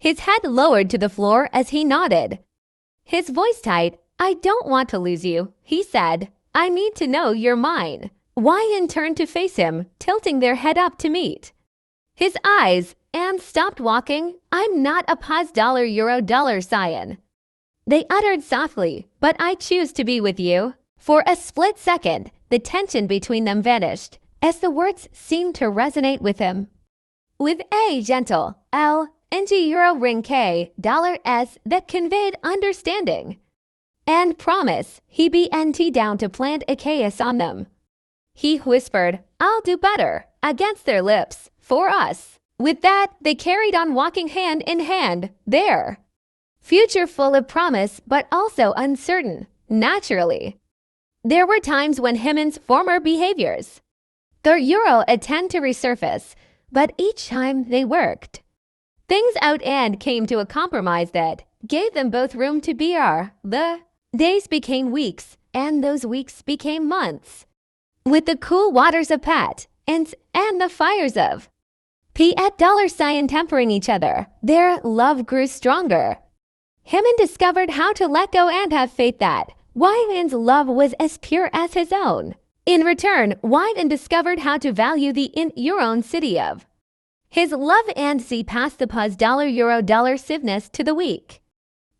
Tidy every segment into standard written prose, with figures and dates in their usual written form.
his head lowered to the floor as he nodded. His voice tight. "I don't want to lose you," he said. "I need to know you're mine." Wyan turned to face him, tilting their head up to meet his eyes, and stopped walking. "I'm not a pos $euro Cyan," they uttered softly, "but I choose to be with you." For a split second, the tension between them vanished, as the words seemed to resonate with him. With a gentle L and euro ring K $S that conveyed understanding and promise, he bent down to plant a kiss on them. He whispered, "I'll do better," against their lips, "for us." With that, they carried on walking hand in hand, their future full of promise but also uncertain. Naturally, there were times when Jimin's former behaviors, the Euro, tend to resurface, but each time they worked things out and came to a compromise that gave them both room to BR. The days became weeks, and those weeks became months. With the cool waters of Pat and the fires of $Cyan tempering each other, their love grew stronger. Jimin discovered how to let go and have faith that Wyan's love was as pure as his own. In return, Wyan discovered how to value the in your own city of his love and see past the pos $euro siveness to the weak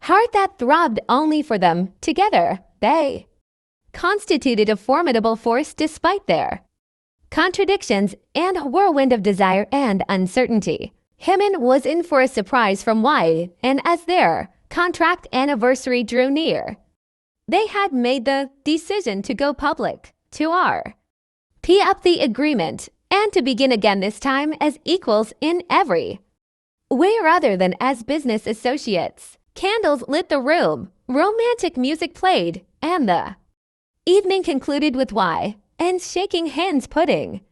heart that throbbed only for them. Together, they constituted a formidable force despite their contradictions and whirlwind of desire and uncertainty. Jimin was in for a surprise from Wyan, and as their contract anniversary drew near, they had made the decision to go public, to up the agreement, and to begin again, this time as equals in every way other than as business associates. Candles lit the room, romantic music played, and the evening concluded with and shaking hands, putting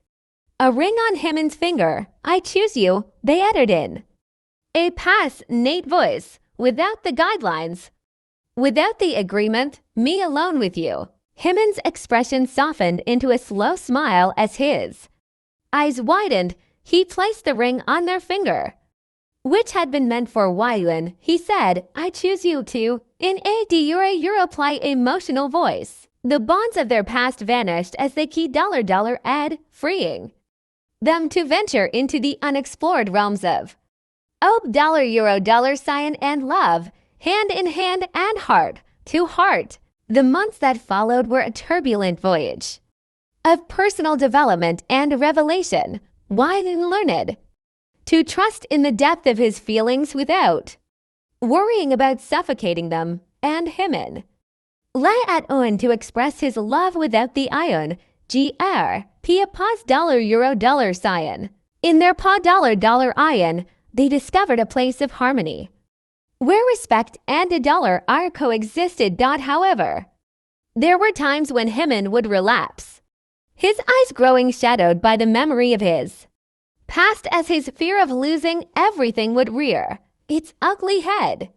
a ring on Jimin's finger. "I choose you," they uttered in a passionate voice, without the guidelines, without the agreement, "Me alone with you." Jimin's expression softened into a slow smile as his eyes widened. He placed the ring on their finger, which had been meant for Wyan. He said, "I choose you too," in a Euro emotional voice. The bonds of their past vanished as they key $, freeing them to venture into the unexplored realms of $Euro Cyan and love, hand in hand and heart to heart. The months that followed were a turbulent voyage of personal development and revelation. Wyan learned to trust in the depth of his feelings without worrying about suffocating them, and Jimin lay at on to express his love without the ion pos $Euro Cyan. In their $ion, they discovered a place of harmony, where respect and a dollar are coexisted. However, there were times when Jimin would relapse, his eyes growing shadowed by the memory of his past as his fear of losing everything would rear its ugly head.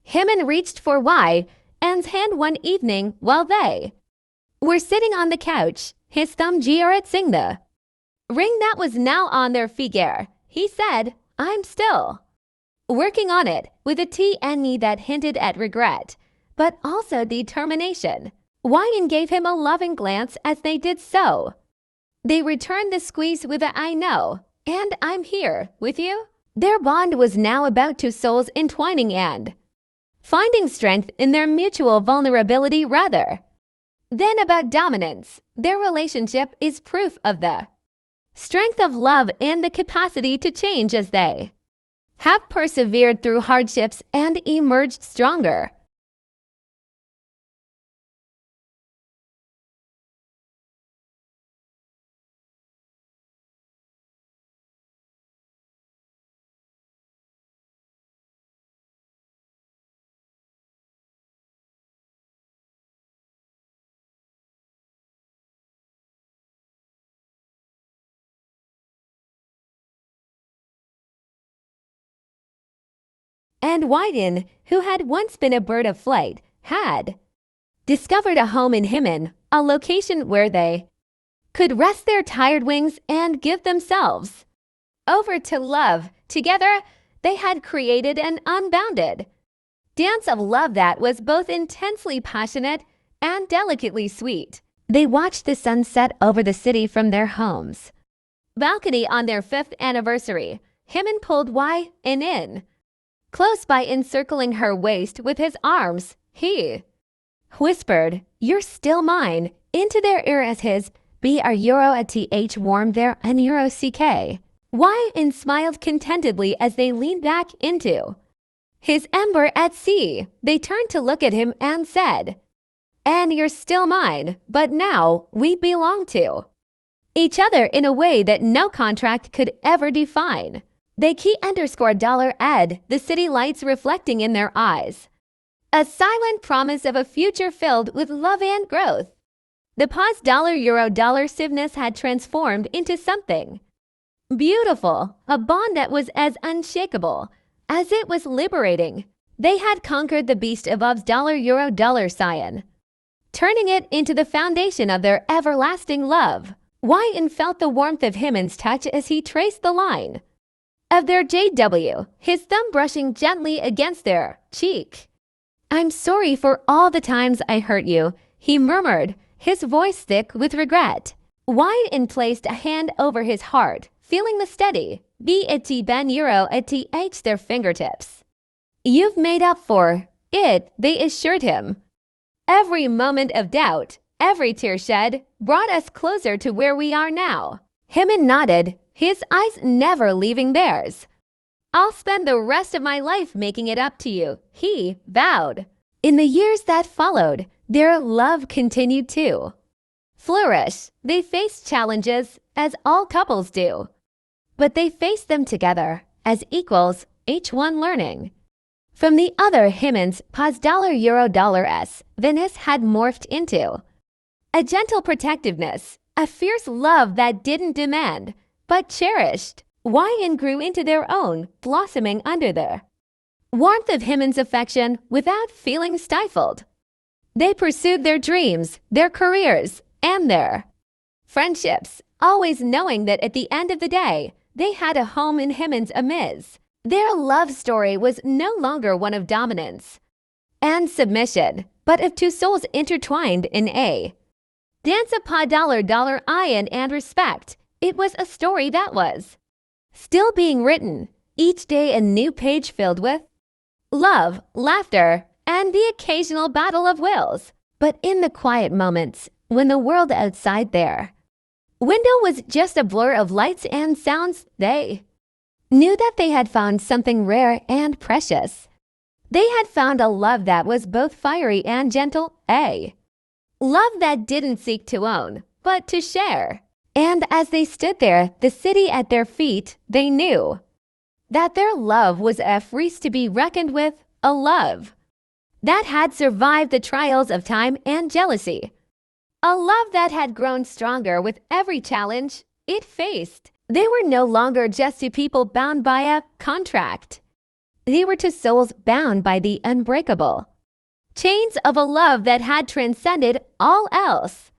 Jimin reached for Wyan's hand one evening while they were sitting on the couch, his thumb caressing the ring that was now on their finger. He said, "I'm still working on it," with a TNE that hinted at regret, but also determination. Wyan gave him a loving glance as they did so. They returned the squeeze with a "I know," and "I'm here with you." Their bond was now about two souls entwining and finding strength in their mutual vulnerability rather than about dominance. Their relationship is proof of the strength of love and the capacity to change as they have persevered through hardships and emerged stronger. And Wyan, who had once been a bird of flight, had discovered a home in Jimin, a location where they could rest their tired wings and give themselves over to love. Together, they had created an unbounded dance of love that was both intensely passionate and delicately sweet. They watched the sun set over the city from their homes balcony on their 5th anniversary. Jimin pulled in, close by, encircling her waist with his arms. He whispered, "You're still mine," into their ear as his BR warmed their NEURO-CK. YN smiled contentedly as they leaned back into his ember at sea. They turned to look at him and said, "And you're still mine, but now we belong to each other in a way that no contract could ever define." They key_ed, the city lights reflecting in their eyes. A silent promise of a future filled with love and growth. The pause $Euro$Sivness had transformed into something beautiful, a bond that was as unshakable as it was liberating. They had conquered the beast above $Euro$Cyan, turning it into the foundation of their everlasting love. YN felt the warmth of Jimin's touch as he traced the line of their JW, his thumb brushing gently against their cheek. "I'm sorry for all the times I hurt you," he murmured, his voice thick with regret. YN placed a hand over his heart, feeling the steady beat their fingertips. "You've made up for it," they assured him. "Every moment of doubt, every tear shed, brought us closer to where we are now." Jimin nodded, his eyes never leaving theirs. "I'll spend the rest of my life making it up to you," he vowed. In the years that followed, their love continued to flourish. They faced challenges, as all couples do, but they faced them together, as equals, each one learning from the other. Jimin's pause $Euro$S Venice had morphed into a gentle protectiveness, a fierce love that didn't demand, but cherished. YN grew into their own, blossoming under the warmth of Jimin's affection without feeling stifled. They pursued their dreams, their careers, and their friendships, always knowing that at the end of the day, they had a home in Jimin's Amiz. Their love story was no longer one of dominance and submission, but of two souls intertwined in a dance of $IN and respect. It was a story that was still being written, each day a new page filled with love, laughter, and the occasional battle of wills. But in the quiet moments, when the world outside their window was just a blur of lights and sounds, they knew that they had found something rare and precious. They had found a love that was both fiery and gentle, a love that didn't seek to own, but to share. And as they stood there, the city at their feet, they knew that their love was a force to be reckoned with, a love that had survived the trials of time and jealousy, a love that had grown stronger with every challenge it faced. They were no longer just two people bound by a contract. They were two souls bound by the unbreakable chains of a love that had transcended all else.